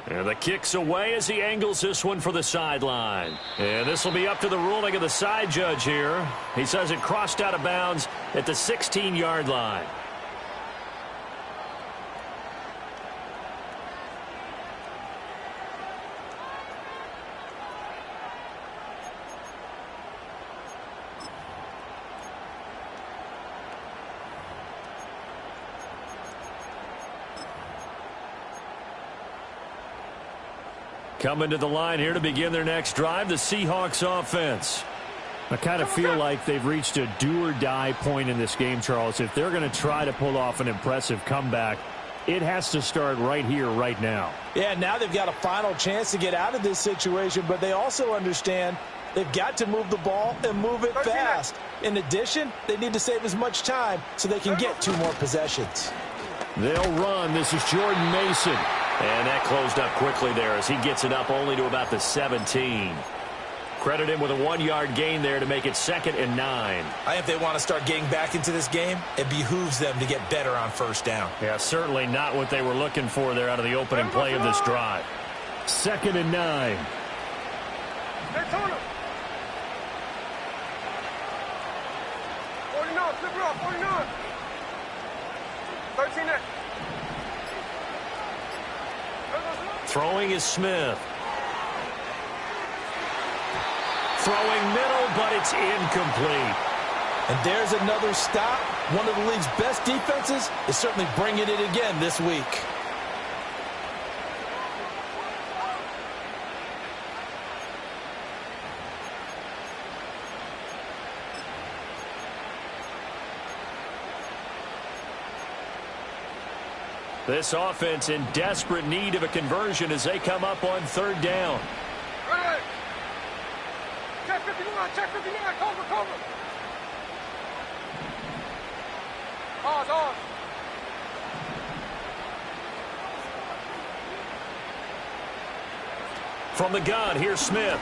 And the kick's away as he angles this one for the sideline. And this will be up to the ruling of the side judge here. He says it crossed out of bounds at the 16-yard line. Coming to the line here to begin their next drive, the Seahawks offense. I kind of feel like they've reached a do-or-die point in this game, Charles. If they're going to try to pull off an impressive comeback, it has to start right here, right now. Yeah, now they've got a final chance to get out of this situation, but they also understand they've got to move the ball and move it fast. In addition, they need to save as much time so they can get 2 more possessions. They'll run. This is Jordan Mason. And that closed up quickly there as he gets it up only to about the 17. Credit him with a 1-yard gain there to make it 2nd and 9. I think if they want to start getting back into this game, it behooves them to get better on first down. Yeah, certainly not what they were looking for there out of the opening play of this drive. 2nd and 9. Let's hold him. 49, flip it off, 49. 13 next. Throwing is Smith. Throwing middle, but it's incomplete. And there's another stop. One of the league's best defenses is certainly bringing it again this week. This offense in desperate need of a conversion as they come up on 3rd down. Right. Check 59, check 59, cover. Ours. From the gun, here's Smith.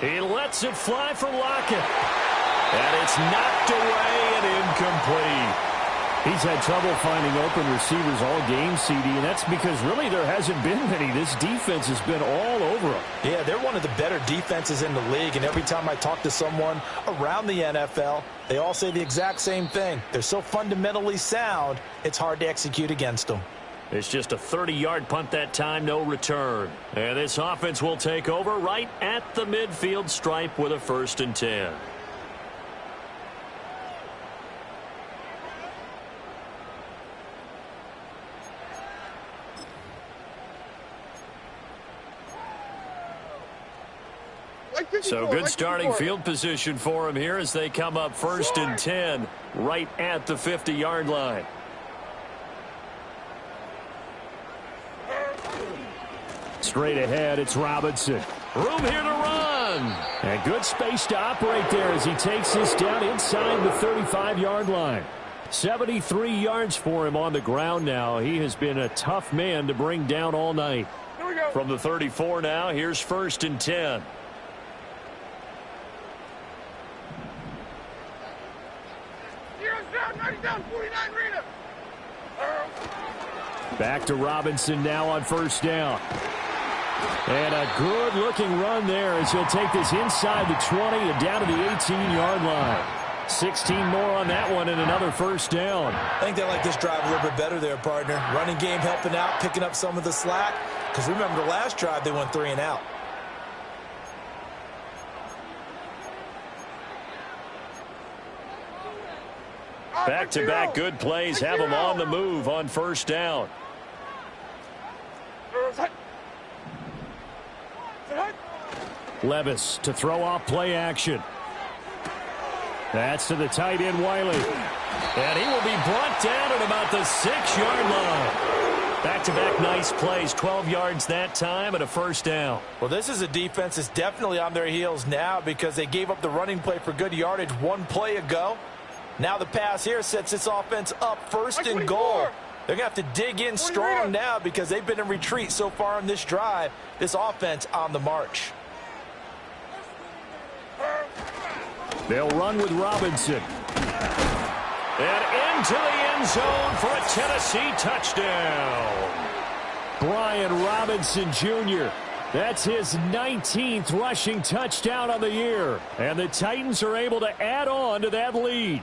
He lets it fly for Lockett. And it's knocked away and incomplete. He's had trouble finding open receivers all game, CD, and that's because really there hasn't been many. This defense has been all over them. Yeah, they're one of the better defenses in the league, and every time I talk to someone around the NFL, they all say the exact same thing. They're so fundamentally sound, it's hard to execute against them. It's just a 30-yard punt that time, no return. And this offense will take over right at the midfield stripe with a 1st and 10. So good starting field position for him here as they come up 1st and 10 right at the 50-yard line. Straight ahead, it's Robinson. Room here to run. And good space to operate there as he takes this down inside the 35-yard line. 73 yards for him on the ground now. He has been a tough man to bring down all night. Here we go. From the 34 now, here's 1st and 10. Down, 49 Rita. Back to Robinson now on 1st down. And a good-looking run there as he'll take this inside the 20 and down to the 18-yard line. 16 more on that one and another 1st down. I think they like this drive a little bit better there, partner. Running game helping out, picking up some of the slack. Because remember the last drive, they went 3 and out. Back-to-back good plays have them on the move on 1st down. Levis to throw off play action. That's to the tight end, Wiley. And he will be brought down at about the 6-yard line. Back-to-back nice plays, 12 yards that time and a 1st down. Well, this is a defense that's definitely on their heels now because they gave up the running play for good yardage 1 play ago. Now the pass here sets this offense up 1st and goal. They're going to have to dig in strong now because they've been in retreat so far in this drive. This offense on the march. They'll run with Robinson. And into the end zone for a Tennessee touchdown. Brian Robinson Jr. That's his 19th rushing touchdown on the year. And the Titans are able to add on to that lead.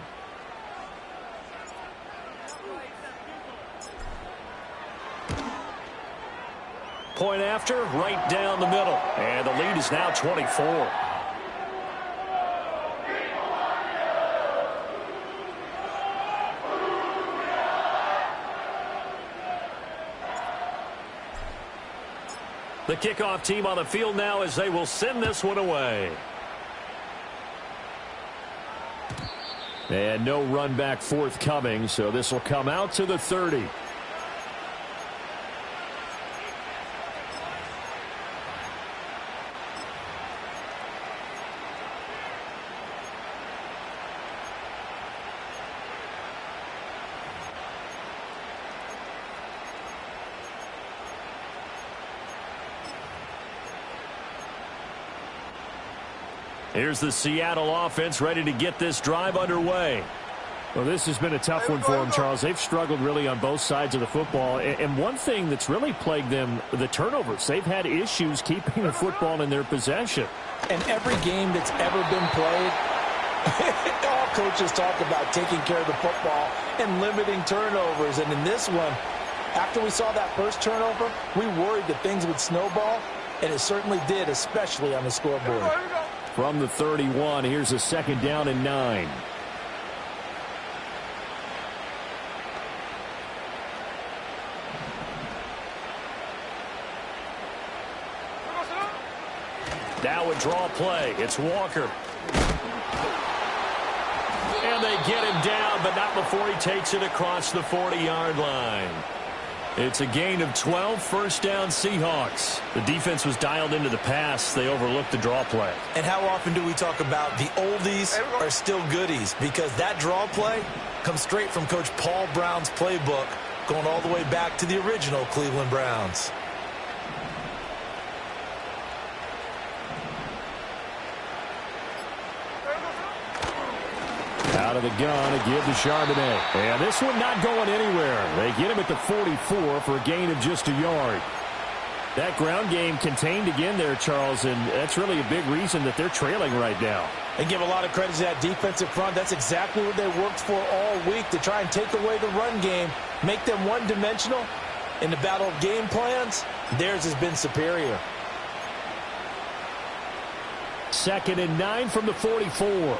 Point after, right down the middle. And the lead is now 24. The kickoff team on the field now as they will send this one away. And no run back forthcoming, so this will come out to the 30. Here's the Seattle offense ready to get this drive underway. Well, this has been a tough one for them, Charles. They've struggled really on both sides of the football. And one thing that's really plagued them, the turnovers. They've had issues keeping the football in their possession. And every game that's ever been played, all coaches talk about taking care of the football and limiting turnovers. And in this one, after we saw that first turnover, we worried that things would snowball, and it certainly did, especially on the scoreboard. From the 31, here's a 2nd down and 9. Now a draw play. It's Walker. And they get him down, but not before he takes it across the 40-yard line. It's a gain of 12, first down Seahawks. The defense was dialed into the pass. They overlooked the draw play. And how often do we talk about the oldies are still goodies? Because that draw play comes straight from Coach Paul Brown's playbook, going all the way back to the original Cleveland Browns. Out of the gun, a give to Charbonnet. And this one not going anywhere. They get him at the 44 for a gain of just a yard. That ground game contained again there, Charles, and that's really a big reason that they're trailing right now. They give a lot of credit to that defensive front. That's exactly what they worked for all week, to try and take away the run game, make them one-dimensional. In the battle of game plans, theirs has been superior. 2nd and 9 from the 44.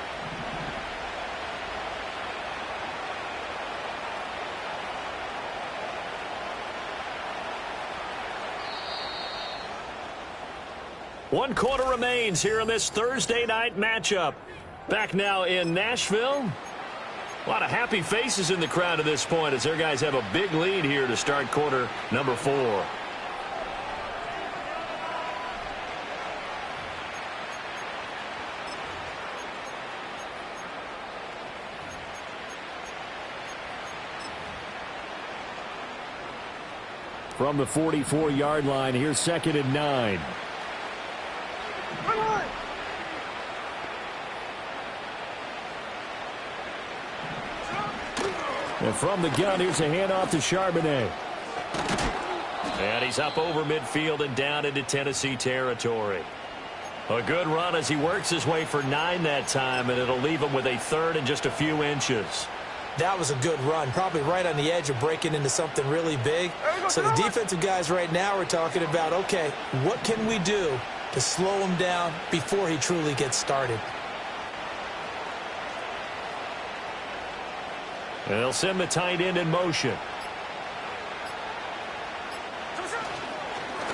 One quarter remains here in this Thursday night matchup. Back now in Nashville. A lot of happy faces in the crowd at this point as their guys have a big lead here to start quarter number 4. From the 44-yard line, here's 2nd and 9. And from the gun, here's a handoff to Charbonnet. And he's up over midfield and down into Tennessee territory. A good run as he works his way for 9 that time, and it'll leave him with a 3rd and just a few inches. That was a good run, probably right on the edge of breaking into something really big. So the defensive guys right now are talking about, okay, what can we do to slow him down before he truly gets started? And they'll send the tight end in motion.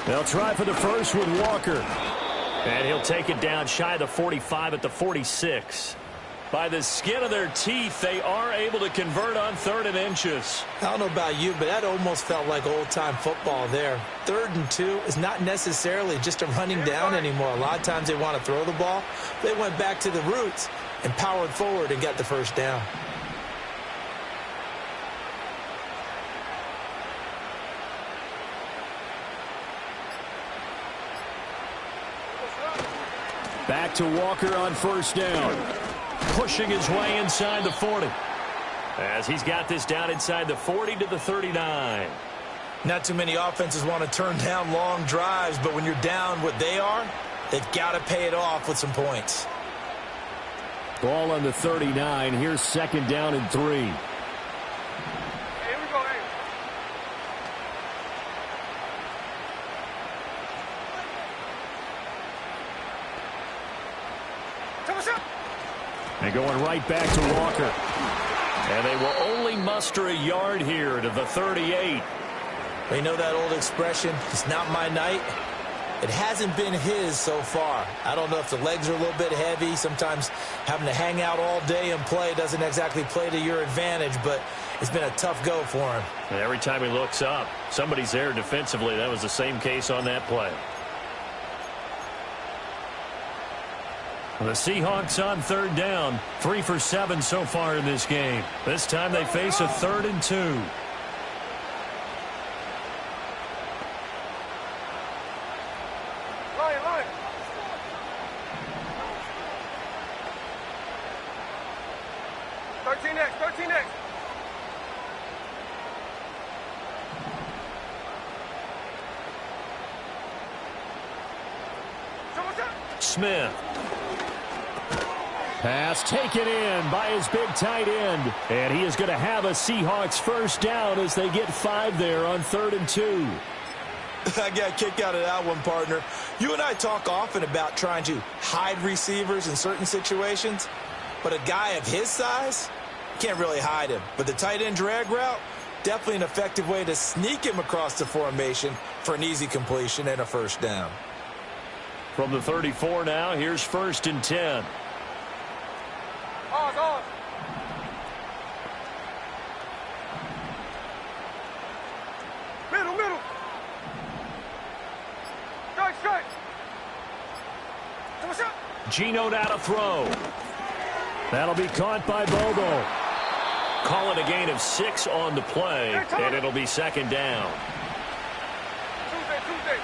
They'll try for the first with Walker. And he'll take it down shy of the 45 at the 46. By the skin of their teeth, they are able to convert on 3rd and inches. I don't know about you, but that almost felt like old-time football there. 3rd and 2 is not necessarily just a running down anymore. A lot of times they want to throw the ball. They went back to the roots and powered forward and got the first down. Back to Walker on 1st down. Pushing his way inside the 40. As he's got this down inside the 40 to the 39. Not too many offenses want to turn down long drives, but when you're down what they are, they've got to pay it off with some points. Ball on the 39. Here's 2nd down and 3. Here we go, hey. Tell us up. And going right back to Walker. And they will only muster a yard here to the 38. You know that old expression, it's not my night? It hasn't been his so far. I don't know if the legs are a little bit heavy. Sometimes having to hang out all day and play doesn't exactly play to your advantage, but it's been a tough go for him. And every time he looks up, somebody's there defensively. That was the same case on that play. The Seahawks on 3rd down, 3 for 7 so far in this game. This time they face a 3rd and 2. Line. 13X, 13X. Smith. Pass taken in by his big tight end. And he is going to have a Seahawks first down as they get 5 there on 3rd and 2. I got a kick out of that one, partner. You and I talk often about trying to hide receivers in certain situations, but a guy of his size, can't really hide him. But the tight end drag route, definitely an effective way to sneak him across the formation for an easy completion and a first down. From the 34 now, here's 1st and 10. On. Middle. Strike. Gino now to throw. That'll be caught by Bobo. Call it a gain of 6 on the play, and it'll be 2nd down. Tuesday.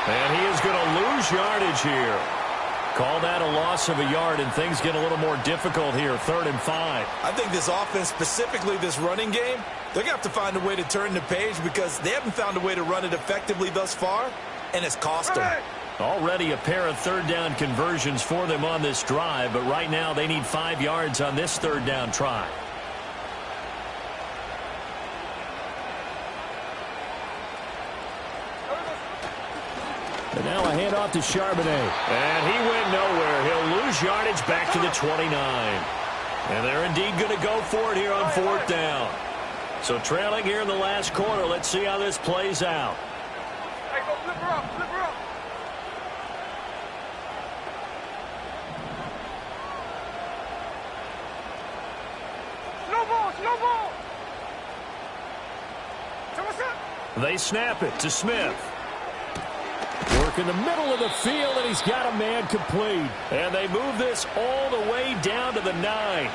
And he is going to lose yardage here. Call that a loss of a yard, and things get a little more difficult here. 3rd and 5. I think this offense, specifically this running game, they're going to have to find a way to turn the page because they haven't found a way to run it effectively thus far, and it's cost them. Already a pair of 3rd down conversions for them on this drive, but right now they need 5 yards on this 3rd down try. And now a handoff to Charbonnet. And he went nowhere. He'll lose yardage back to the 29. And they're indeed going to go for it here on 4th down. So trailing here in the last quarter. Let's see how this plays out. Hey, go flip her up. Slow ball. They snap it to Smith. Work in the middle of the field, and he's got a man complete. And they move this all the way down to the 9.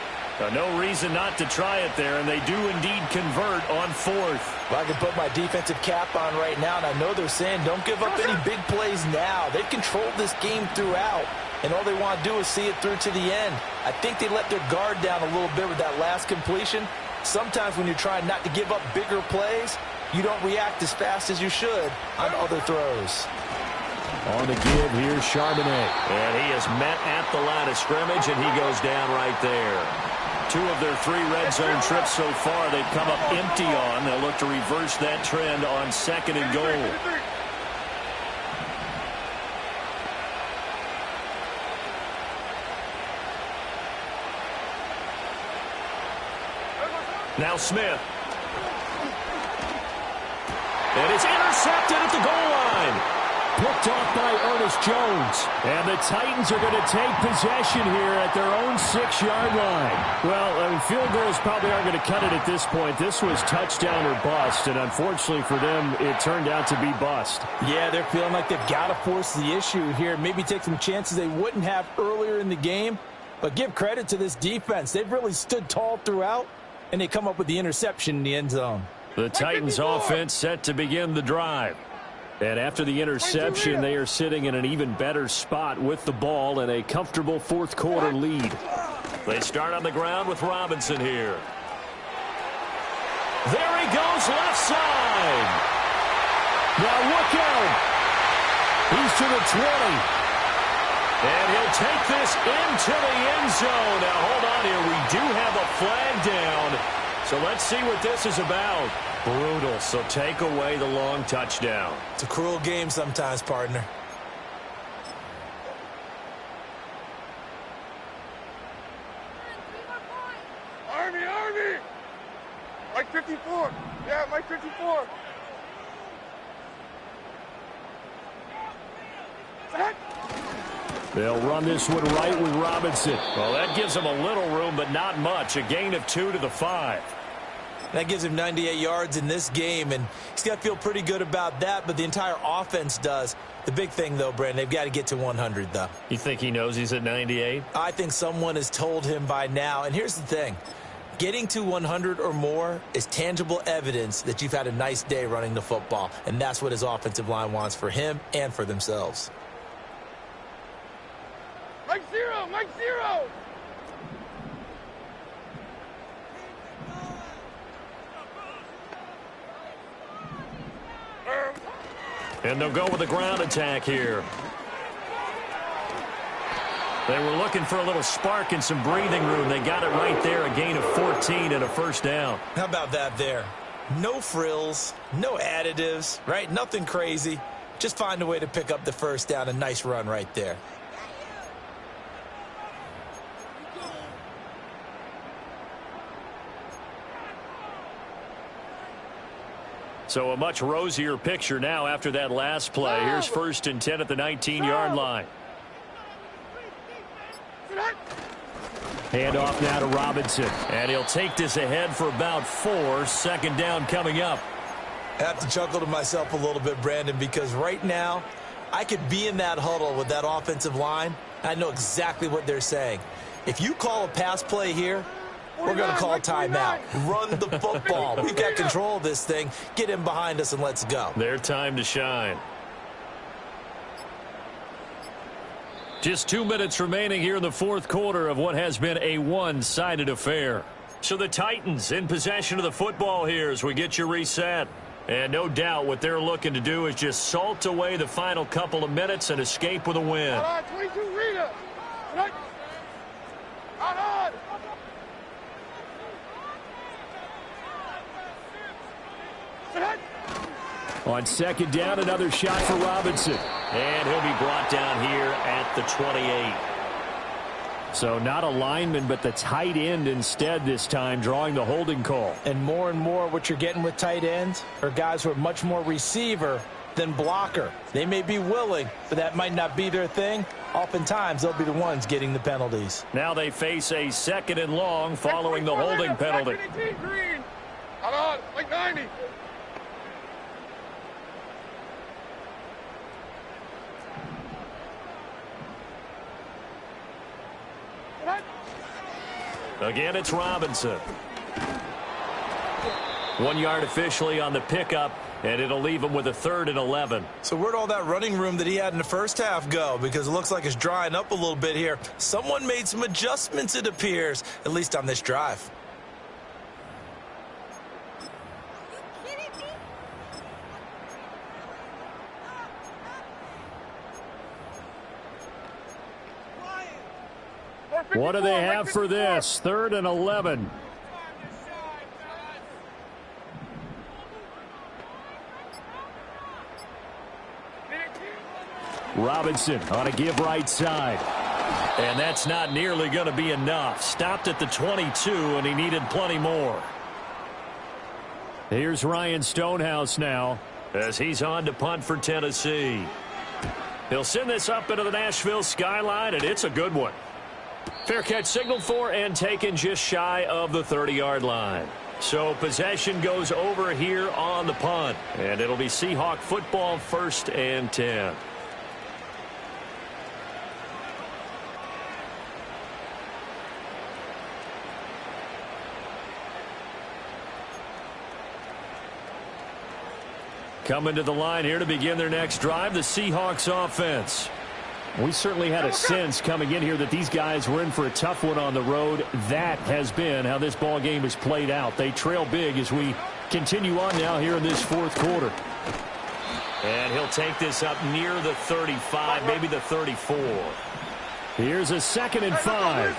No reason not to try it there, and they do indeed convert on 4th. Well, I can put my defensive cap on right now, and I know they're saying don't give up any big plays now. They've controlled this game throughout, and all they want to do is see it through to the end. I think they let their guard down a little bit with that last completion. Sometimes when you're trying not to give up bigger plays, you don't react as fast as you should on other throws. On the give, here's Charbonnet. And he is met at the line of scrimmage, and he goes down right there. 2 of their 3 red zone trips so far they've come up empty on. They'll look to reverse that trend on 2nd and goal. Now Smith. And it's intercepted at the goal line. Picked off by Ernest Jones. And the Titans are going to take possession here at their own 6-yard line. Well, I mean, field goals probably aren't going to cut it at this point. This was touchdown or bust, and unfortunately for them, it turned out to be bust. Yeah, they're feeling like they've got to force the issue here. Maybe take some chances they wouldn't have earlier in the game. But give credit to this defense. They've really stood tall throughout, and they come up with the interception in the end zone. The Titans offense set to begin the drive. And after the interception, they are sitting in an even better spot with the ball and a comfortable 4th quarter lead. They start on the ground with Robinson here. There he goes, left side. Now look out. He's to the 20. And he'll take this into the end zone. Now hold on here. We do have a flag down. So let's see what this is about. Brutal, so take away the long touchdown. It's a cruel game sometimes, partner. Army! Mike 54. Yeah, Mike 54. They'll run this one right with Robinson. Well, that gives them a little room, but not much. A gain of 2 to the 5. That gives him 98 yards in this game, and he's got to feel pretty good about that, but the entire offense does. The big thing, though, Brandon, they've got to get to 100, though. You think he knows he's at 98? I think someone has told him by now. And here's the thing. Getting to 100 or more is tangible evidence that you've had a nice day running the football, and that's what his offensive line wants for him and for themselves. Mike zero, Mike zero. And they'll go with a ground attack here. They were looking for a little spark and some breathing room. They got it right there, a gain of 14 and a first down. How about that there? No frills, no additives, right? Nothing crazy. Just find a way to pick up the first down. A nice run right there. So a much rosier picture now after that last play. Here's 1st and 10 at the 19-yard line. Hand off now to Robinson. And he'll take this ahead for about 4. 2nd down coming up. I have to chuckle to myself a little bit, Brandon, because right now I could be in that huddle with that offensive line. I know exactly what they're saying. If you call a pass play here, we're going to call timeout. Run the football. We've got control of this thing. Get in behind us and let's go. Their time to shine. Just 2 minutes remaining here in the 4th quarter of what has been a one-sided affair. So the Titans in possession of the football here as we get you reset. And no doubt what they're looking to do is just salt away the final couple of minutes and escape with a win. Out on, 22 Rita. Out on. On 2nd down, another shot for Robinson. And he'll be brought down here at the 28. So not a lineman, but the tight end instead this time, drawing the holding call. And more what you're getting with tight ends are guys who are much more receiver than blocker. They may be willing, but that might not be their thing. Oftentimes, they'll be the ones getting the penalties. Now they face a 2nd and long following the holding penalty. Out on, like 90. Again, it's Robinson. 1 yard officially on the pickup, and it'll leave him with a 3rd and 11. So where'd all that running room that he had in the first half go? Because it looks like it's drying up a little bit here. Someone made some adjustments, it appears, at least on this drive. What do they have for this? 3rd and 11. Robinson on a give right side. And that's not nearly going to be enough. Stopped at the 22, and he needed plenty more. Here's Ryan Stonehouse now as he's on to punt for Tennessee. He'll send this up into the Nashville skyline, and it's a good one. Fair catch signaled for and taken just shy of the 30-yard line. So possession goes over here on the punt, and it'll be Seahawk football, 1st and 10. Coming to the line here to begin their next drive, the Seahawks offense. We certainly had a sense coming in here that these guys were in for a tough one on the road. That has been how this ball game has played out. They trail big as we continue on now here in this 4th quarter. And he'll take this up near the 35, maybe the 34. Here's a 2nd and 5.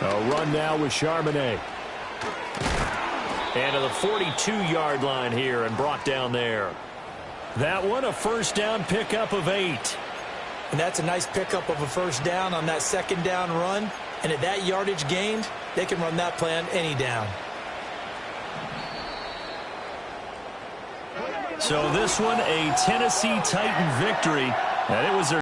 A run now with Charbonnet. And to the 42-yard line here and brought down there. That one a 1st down pickup of 8. And that's a nice pickup of a first down on that second down run. And at that yardage gained, they can run that play on any down. So this one, a Tennessee Titan victory. And it was their